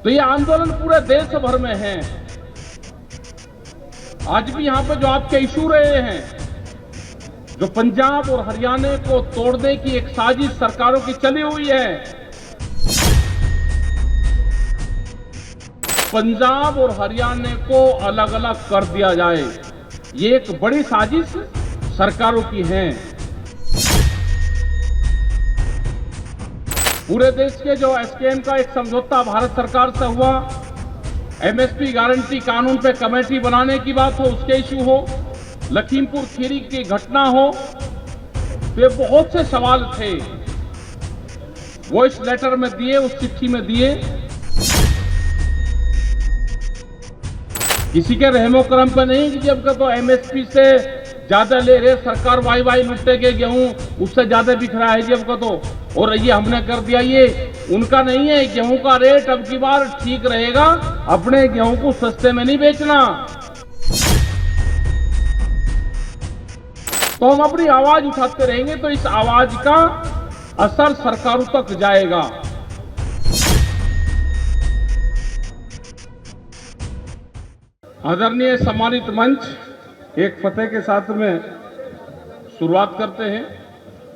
तो ये आंदोलन पूरे देश भर में है। आज भी यहां पे जो आपके इशू रहे हैं, जो पंजाब और हरियाणा को तोड़ने की एक साजिश सरकारों की चली हुई है, पंजाब और हरियाणा को अलग अलग कर दिया जाए, ये एक बड़ी साजिश सरकारों की है। पूरे देश के जो एसकेएम का एक समझौता भारत सरकार से हुआ, एमएसपी गारंटी कानून पे कमेटी बनाने की बात हो, उसके इशू हो, लखीमपुर खीरी की घटना हो, तो ये बहुत से सवाल थे, वो इस लेटर में दिए, उस चिट्ठी में दिए। किसी के रहमो करम पे नहीं कि जब का तो एमएसपी से ज्यादा ले रहे सरकार, वाई वाई लुटते के गेहूं उससे ज्यादा बिक रहा है जब का तो, और ये हमने कर दिया, ये उनका नहीं है। गेहूं का रेट अब की बार ठीक रहेगा, अपने गेहूं को सस्ते में नहीं बेचना। तो हम अपनी आवाज उठाते रहेंगे तो इस आवाज का असर सरकारों तक जाएगा। आदरणीय सम्मानित मंच, एक फतेह के साथ में शुरुआत करते हैं।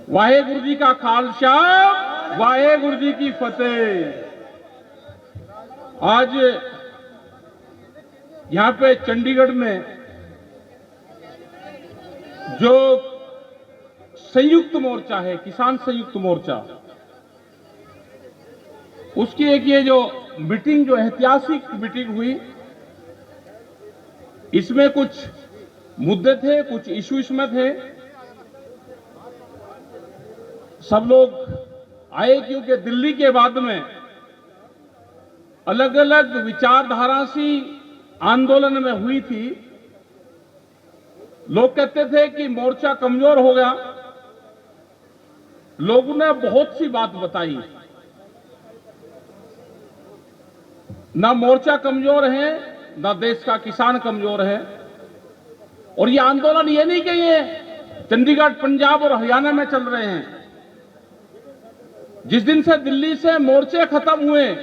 वाहेगुरु जी का खालसा, वाहेगुरु जी की फतेह। आज यहां पे चंडीगढ़ में जो संयुक्त मोर्चा है, किसान संयुक्त मोर्चा, उसकी एक ये जो मीटिंग, जो ऐतिहासिक मीटिंग हुई, इसमें कुछ मुद्दे थे, कुछ इशू इसमें थे। सब लोग आए क्योंकि दिल्ली के बाद में अलग अलग विचारधारा सी आंदोलन में हुई थी। लोग कहते थे कि मोर्चा कमजोर हो गया। लोगों ने बहुत सी बात बताई। ना मोर्चा कमजोर है, ना देश का किसान कमजोर है। और ये आंदोलन ये नहीं कि ये चंडीगढ़, पंजाब और हरियाणा में चल रहे हैं। जिस दिन से दिल्ली से मोर्चे खत्म हुए,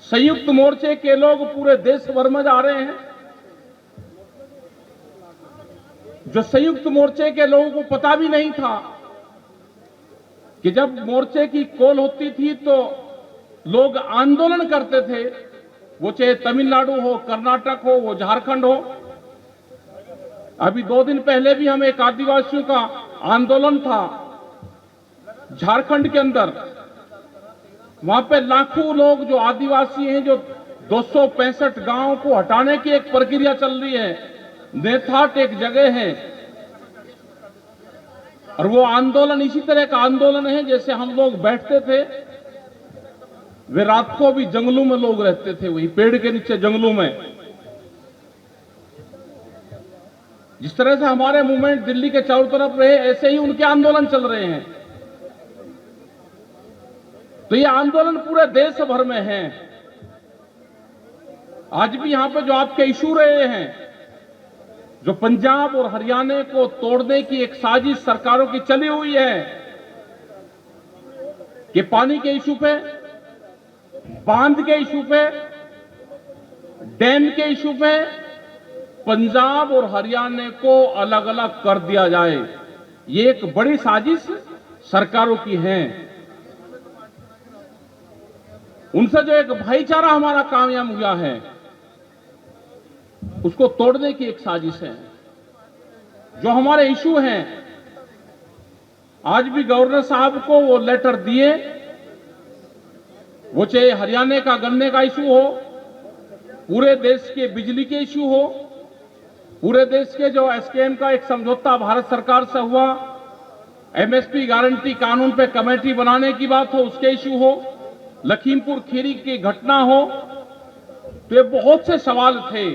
संयुक्त मोर्चे के लोग पूरे देश भर में जा रहे हैं। जो संयुक्त मोर्चे के लोगों को पता भी नहीं था कि जब मोर्चे की कॉल होती थी तो लोग आंदोलन करते थे, वो चाहे तमिलनाडु हो, कर्नाटक हो, वो झारखंड हो। अभी 2 दिन पहले भी हम एक आदिवासियों का आंदोलन था झारखंड के अंदर। वहां पे लाखों लोग जो आदिवासी हैं, जो 265 गांवों को हटाने की एक प्रक्रिया चल रही है। नेथाट एक जगह है और वो आंदोलन इसी तरह का आंदोलन है जैसे हम लोग बैठते थे। वे रात को भी जंगलों में लोग रहते थे, वही पेड़ के नीचे जंगलों में। जिस तरह से हमारे मूवमेंट दिल्ली के चारों तरफ रहे, ऐसे ही उनके आंदोलन चल रहे हैं। तो ये आंदोलन पूरे देश भर में है। आज भी यहां पे जो आपके इशू रहे हैं, जो पंजाब और हरियाणा को तोड़ने की एक साजिश सरकारों की चली हुई है, कि पानी के इशू पे, बांध के इशू पे, डैम के इशू पे पंजाब और हरियाणा को अलग अलग कर दिया जाए, ये एक बड़ी साजिश सरकारों की है। उनसे जो एक भाईचारा हमारा कामयाब हुआ है, उसको तोड़ने की एक साजिश है। जो हमारे इशू हैं, आज भी गवर्नर साहब को वो लेटर दिए, वो चाहे हरियाणा का गन्ने का इशू हो, पूरे देश के बिजली के इशू हो, पूरे देश के जो एसकेएम का एक समझौता भारत सरकार से हुआ, एमएसपी गारंटी कानून पे कमेटी बनाने की बात हो, उसके इशू हो, लखीमपुर खीरी की घटना हो, तो ये बहुत से सवाल थे,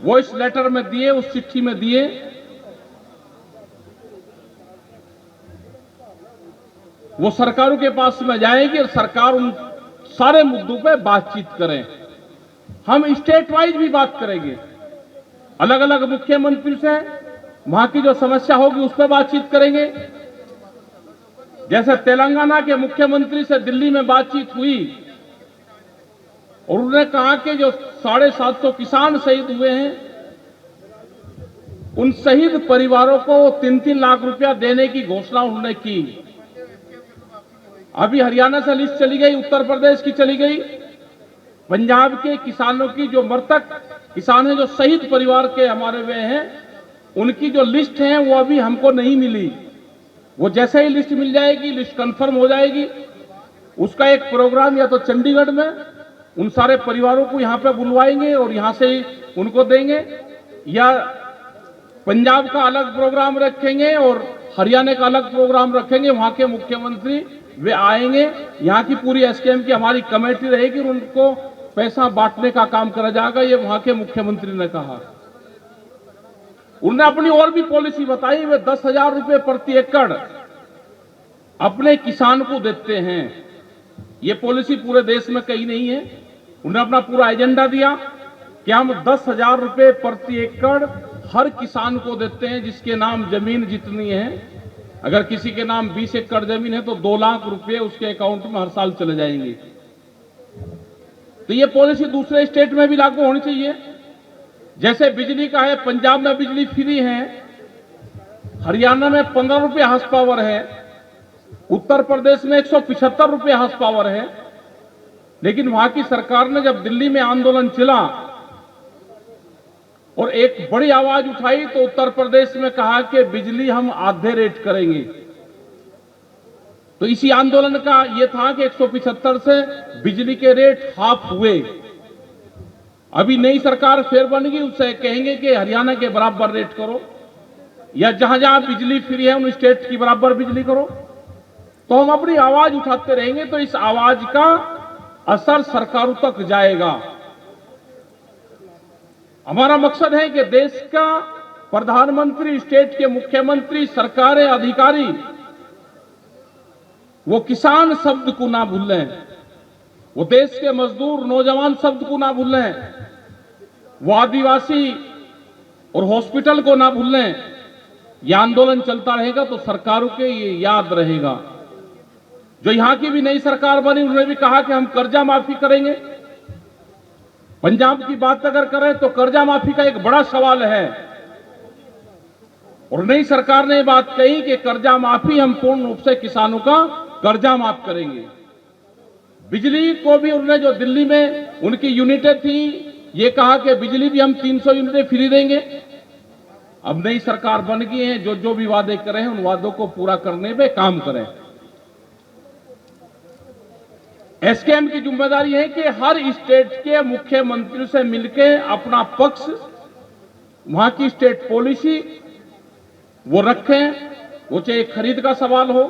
वो इस लेटर में दिए, उस चिट्ठी में दिए। वो सरकारों के पास में जाएगी और सरकार उन सारे मुद्दों पे बातचीत करें। हम स्टेट वाइज भी बात करेंगे, अलग अलग मुख्यमंत्री से वहां की जो समस्या होगी उस पर बातचीत करेंगे। जैसे तेलंगाना के मुख्यमंत्री से दिल्ली में बातचीत हुई और उन्होंने कहा कि जो 750 किसान शहीद हुए हैं, उन शहीद परिवारों को 3-3 लाख रुपया देने की घोषणा उन्होंने की। अभी हरियाणा से लिस्ट चली गई, उत्तर प्रदेश की चली गई, पंजाब के किसानों की, जो मृतक किसान हैं, जो शहीद परिवार के हमारे वे हैं, उनकी जो लिस्ट है वो अभी हमको नहीं मिली। वो जैसे ही लिस्ट मिल जाएगी, लिस्ट कंफर्म हो जाएगी, उसका एक प्रोग्राम या तो चंडीगढ़ में उन सारे परिवारों को यहां पे बुलवाएंगे और यहां से ही उनको देंगे, या पंजाब का अलग प्रोग्राम रखेंगे और हरियाणा का अलग प्रोग्राम रखेंगे। वहां के मुख्यमंत्री वे आएंगे, यहां की पूरी एसकेएम की हमारी कमेटी रहेगी और उनको पैसा बांटने का काम करा जाएगा, ये वहां के मुख्यमंत्री ने कहा। उन्होंने अपनी और भी पॉलिसी बताई, वे 10,000 रुपए प्रति एकड़ अपने किसान को देते हैं। ये पॉलिसी पूरे देश में कहीं नहीं है। उन्होंने अपना पूरा एजेंडा दिया कि हम 10,000 रुपए प्रति एकड़ हर किसान को देते हैं जिसके नाम जमीन जितनी है। अगर किसी के नाम 20 एकड़ जमीन है तो 2 लाख रुपए उसके अकाउंट में हर साल चले जाएंगे। तो ये पॉलिसी दूसरे स्टेट में भी लागू होनी चाहिए। जैसे बिजली का है, पंजाब में बिजली फ्री है, हरियाणा में 15 रुपए हाउस पावर है, उत्तर प्रदेश में 175 रुपए हाउस पावर है। लेकिन वहां की सरकार ने जब दिल्ली में आंदोलन चला और एक बड़ी आवाज उठाई तो उत्तर प्रदेश में कहा कि बिजली हम आधे रेट करेंगे। तो इसी आंदोलन का यह था कि 175 से बिजली के रेट हाफ हुए। अभी नई सरकार फिर बनेगी, उससे कहेंगे कि हरियाणा के बराबर रेट करो, या जहां जहां बिजली फ्री है उन स्टेट की बराबर बिजली करो। तो हम अपनी आवाज उठाते रहेंगे तो इस आवाज का असर सरकारों तक जाएगा। हमारा मकसद है कि देश का प्रधानमंत्री, स्टेट के मुख्यमंत्री, सरकारें, अधिकारी वो किसान शब्द को ना भूलें, वो देश के मजदूर, नौजवान शब्द को ना भूलें, वो आदिवासी और हॉस्पिटल को ना भूलें। यह आंदोलन चलता रहेगा तो सरकारों के ये याद रहेगा। जो यहां की भी नई सरकार बनी, उन्होंने भी कहा कि हम कर्जा माफी करेंगे। पंजाब की बात अगर करें तो कर्जा माफी का एक बड़ा सवाल है और नई सरकार ने बात कही कि कर्जा माफी हम पूर्ण रूप से किसानों का कर्जा माफ करेंगे। बिजली को भी उन्होंने, जो दिल्ली में उनकी यूनिटें थी, ये कहा कि बिजली भी हम 300 यूनिटें फ्री देंगे। अब नई सरकार बन गई है, जो जो भी वादे करें उन वादों को पूरा करने पे काम करें। एसकेएम की जिम्मेदारी है कि हर स्टेट के मुख्यमंत्री से मिलकर अपना पक्ष, वहां की स्टेट पॉलिसी वो रखें। वो चाहे खरीद का सवाल हो,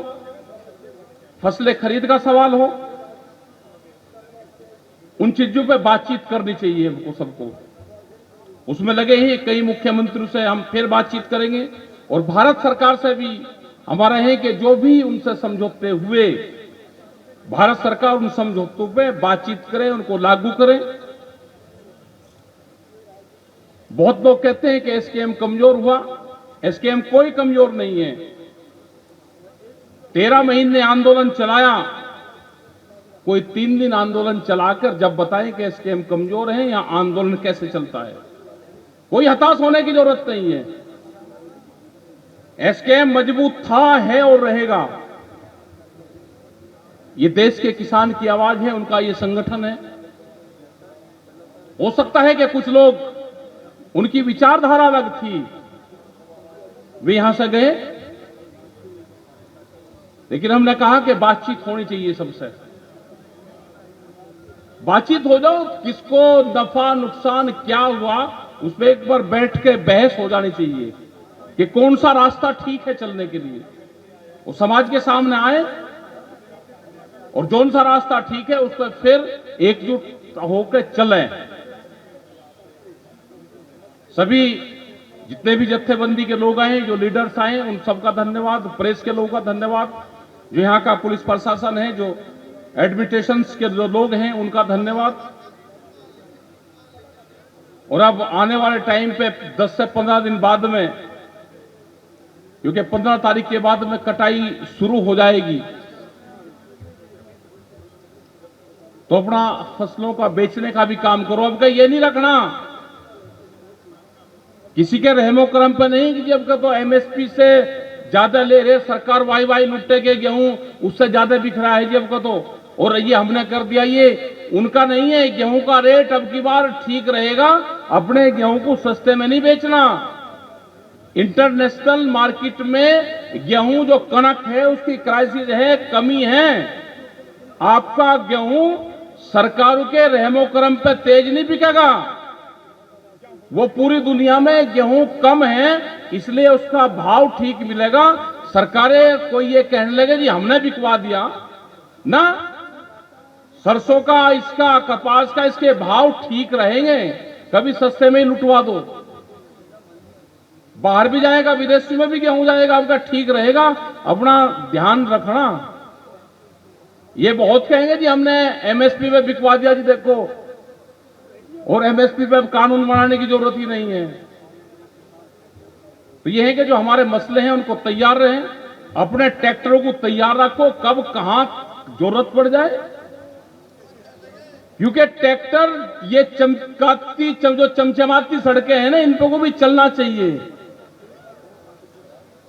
फसलें खरीद का सवाल हो, उन चीजों पे बातचीत करनी चाहिए हमको, सबको उसमें लगे हैं। कई मुख्यमंत्रियों से हम फिर बातचीत करेंगे और भारत सरकार से भी हमारा है कि जो भी उनसे समझौते हुए, भारत सरकार उन समझौतों पे बातचीत करे, उनको लागू करे। बहुत लोग कहते हैं कि एसकेएम कमजोर हुआ। एसकेएम कोई कमजोर नहीं है। 13 महीने आंदोलन चलाया, कोई 3 दिन आंदोलन चलाकर जब बताएं कि एसकेएम कमजोर है या आंदोलन कैसे चलता है। कोई हताश होने की जरूरत नहीं है। एसकेएम मजबूत था, है और रहेगा। ये देश के किसान की आवाज है, उनका ये संगठन है। हो सकता है कि कुछ लोग, उनकी विचारधारा अलग थी, वे यहां से गए, लेकिन हमने कहा कि बातचीत होनी चाहिए सबसे। बातचीत हो जाओ, किसको नफा नुकसान क्या हुआ उस पर एक बार बैठ के बहस हो जानी चाहिए कि कौन सा रास्ता ठीक है चलने के लिए। वो समाज के सामने आए और कौन सा रास्ता ठीक है उस पर फिर एकजुट होकर चलें। सभी जितने भी जत्थेबंदी के लोग आए, जो लीडर्स आए, उन सबका धन्यवाद। प्रेस के लोगों का धन्यवाद। जो यहाँ का पुलिस प्रशासन है, जो एडमिनिस्ट्रेशंस के जो लोग हैं, उनका धन्यवाद। और अब आने वाले टाइम पे 10 से 15 दिन बाद में, क्योंकि 15 तारीख के बाद में कटाई शुरू हो जाएगी, तो अपना फसलों का बेचने का भी काम करो। अब का ये नहीं रखना किसी के रहमो करम पे नहीं कि जब का तो एमएसपी से ज्यादा ले रहे, सरकार वाई वाई लुट्टे के गेहूं उससे ज्यादा बिक रहा है जब का तो, और ये हमने कर दिया। ये उनका नहीं है। गेहूं का रेट अब की बार ठीक रहेगा। अपने गेहूं को सस्ते में नहीं बेचना। इंटरनेशनल मार्केट में गेहूं जो कनक है उसकी क्राइसिस है, कमी है। आपका गेहूं सरकारों के रहमो करम पे तेज नहीं बिकेगा। वो पूरी दुनिया में गेहूं कम है इसलिए उसका भाव ठीक मिलेगा। सरकारें कोई ये कहने लगे जी हमने बिकवा दिया ना, सरसों का, इसका, कपास का, इसके भाव ठीक रहेंगे। कभी सस्ते में ही लुटवा दो, बाहर भी जाएगा, विदेश में भी गेहूं जाएगा, आपका ठीक रहेगा। अपना ध्यान रखना। ये बहुत कहेंगे जी हमने एमएसपी पे बिकवा दिया जी देखो, और एमएसपी पे कानून बनाने की जरूरत ही नहीं है। तो ये है कि जो हमारे मसले हैं उनको तैयार रहें, अपने ट्रैक्टरों को तैयार रखो, कब कहां जरूरत पड़ जाए। क्योंकि ट्रैक्टर ये चमकाती जो चमचमाती सड़कें हैं ना, इन पर को भी चलना चाहिए।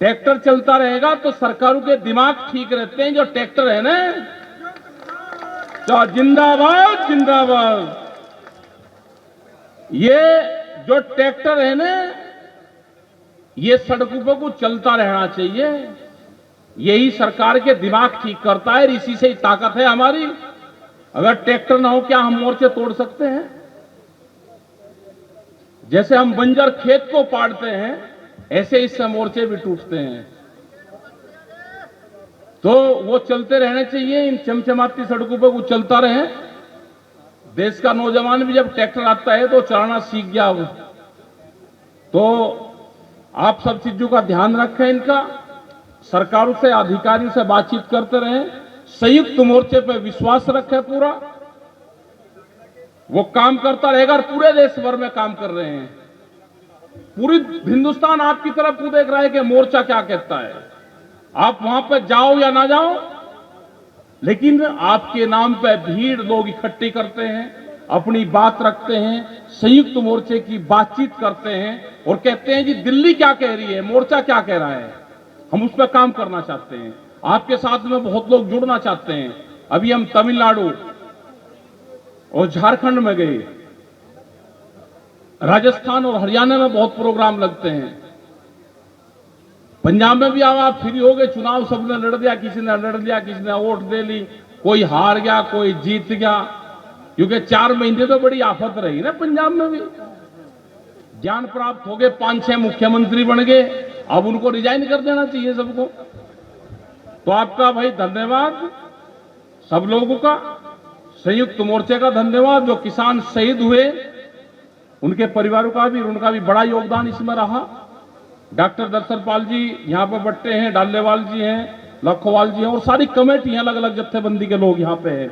ट्रैक्टर चलता रहेगा तो सरकारों के दिमाग ठीक रहते हैं। जो ट्रैक्टर है ना, तो जिंदाबाद जिंदाबाद। ये जो ट्रैक्टर है ना, ये सड़कों पर को चलता रहना चाहिए। यही सरकार के दिमाग ठीक करता है, इसी से ही ताकत है हमारी। अगर ट्रैक्टर ना हो क्या हम मोर्चे तोड़ सकते हैं? जैसे हम बंजर खेत को पाड़ते हैं ऐसे इससे मोर्चे भी टूटते हैं। तो वो चलते रहने चाहिए, इन चमचमाती सड़कों पर वो चलता रहे। देश का नौजवान भी जब ट्रैक्टर आता है तो चलाना सीख गया हो। तो आप सब चीजों का ध्यान रखें। इनका सरकारों से, अधिकारियों से बातचीत करते रहें। संयुक्त मोर्चे पर विश्वास रखें पूरा। वो काम करता रहेगा और पूरे देश भर में काम कर रहे हैं। पूरी हिंदुस्तान आपकी तरफ को देख रहा है कि मोर्चा क्या कहता है। आप वहां पर जाओ या ना जाओ, लेकिन आपके नाम पर भीड़ लोग इकट्ठी करते हैं, अपनी बात रखते हैं, संयुक्त मोर्चे की बातचीत करते हैं और कहते हैं जी दिल्ली क्या कह रही है, मोर्चा क्या कह रहा है, हम उस पर काम करना चाहते हैं। आपके साथ में बहुत लोग जुड़ना चाहते हैं। अभी हम तमिलनाडु और झारखंड में गए, राजस्थान और हरियाणा में बहुत प्रोग्राम लगते हैं। पंजाब में भी आप फ्री हो गए, चुनाव सबने लड़ दिया, किसी ने लड़ लिया, किसी ने वोट दे ली, कोई हार गया, कोई जीत गया। क्योंकि 4 महीने तो बड़ी आफत रही ना पंजाब में भी। ज्ञान प्राप्त हो गए, 5-6 मुख्यमंत्री बन गए, अब उनको रिजाइन कर देना चाहिए सबको। तो आपका भाई धन्यवाद, सब लोगों का, संयुक्त मोर्चे का धन्यवाद। जो किसान शहीद हुए उनके परिवारों का भी, उनका भी बड़ा योगदान इसमें रहा। डॉक्टर दर्शन पाल जी यहाँ पर बट्टे हैं, डालेवाल जी हैं, लखोवाल जी हैं, और सारी कमेटी अलग अलग जत्थेबंदी के लोग यहाँ पे हैं।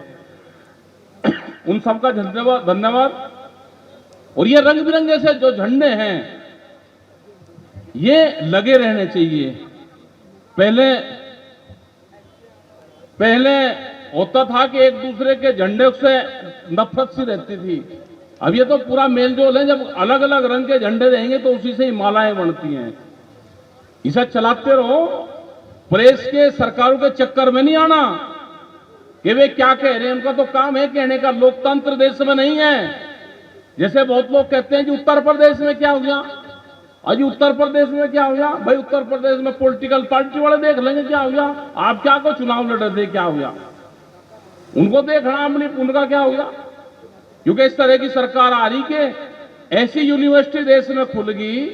उन सबका धन्यवाद। और ये रंग बिरंगे से जो झंडे हैं ये लगे रहने चाहिए। पहले होता था कि एक दूसरे के झंडे से नफरत सी रहती थी। अब ये तो पूरा मेलजोल है। जब अलग अलग रंग के झंडे रहेंगे तो उसी से ही मालाएं बनती हैं। इसे चलाते रहो। प्रेस के, सरकारों के चक्कर में नहीं आना कि वे क्या कह रहे हैं। उनका तो काम है कहने का। लोकतंत्र देश में नहीं है। जैसे बहुत लोग कहते हैं कि उत्तर प्रदेश में क्या हो गया, अजी उत्तर प्रदेश में क्या हो गया? भाई उत्तर प्रदेश में पॉलिटिकल पार्टी वाले देख लेंगे क्या हो गया। आप क्या को चुनाव लड़ रहे थे, क्या हो गया उनको देखना, उनका क्या हो गया। क्योंकि इस तरह की सरकार आ रही कि ऐसी यूनिवर्सिटी देश में खुल गई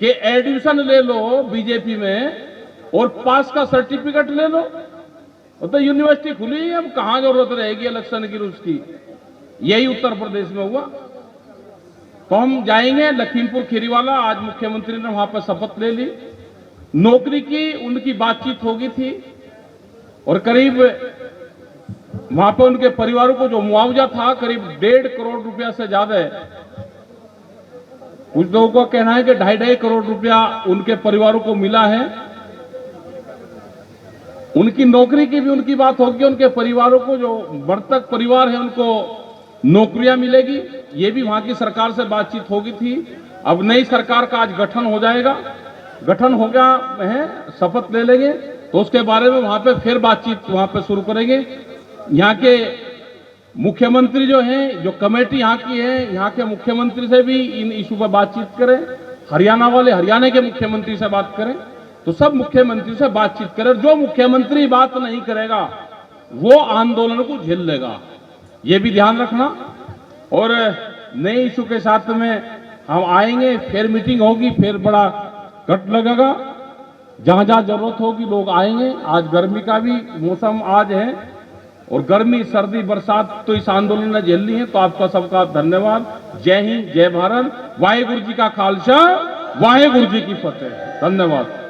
कि एडमिशन ले लो बीजेपी में और पास का सर्टिफिकेट ले लो। तो यूनिवर्सिटी खुली, अब कहां जरूरत रहेगी इलेक्शन की उसकी। यही उत्तर प्रदेश में हुआ। तो हम जाएंगे लखीमपुर खीरीवाला। आज मुख्यमंत्री ने वहां पर शपथ ले ली। नौकरी की उनकी बातचीत होगी थी और करीब वहां पर उनके परिवारों को जो मुआवजा था करीब 1.5 करोड़ रुपया से ज्यादा है। कुछ लोगों का कहना है कि 2.5 करोड़ रुपया उनके परिवारों को मिला है। उनकी नौकरी की भी उनकी बात होगी, उनके परिवारों को, जो मृतक परिवार है उनको नौकरियां मिलेगी, ये भी वहां की सरकार से बातचीत होगी थी। अब नई सरकार का आज गठन हो जाएगा, गठन हो गया है, शपथ ले लेंगे तो उसके बारे में वहां पे फिर बातचीत वहां पे शुरू करेंगे। यहाँ के मुख्यमंत्री जो हैं, जो कमेटी यहाँ की है, यहाँ के मुख्यमंत्री से भी इन इशू पर बातचीत करें, हरियाणा वाले हरियाणा के मुख्यमंत्री से बात करें, तो सब मुख्यमंत्री से बातचीत करें। जो मुख्यमंत्री बात नहीं करेगा वो आंदोलन को झेल लेगा, ये भी ध्यान रखना। और नए इशू के साथ में हम आएंगे, फिर मीटिंग होगी, फिर बड़ा कट लगेगा, जहां जहां जरूरत होगी लोग आएंगे। आज गर्मी का भी मौसम आज है, और गर्मी सर्दी बरसात तो इस आंदोलन ने झेल ली है। तो आपका सबका धन्यवाद। जय हिंद, जय भारत, वाहेगुरु जी का खालसा, वाहेगुरु जी की फतेह। धन्यवाद।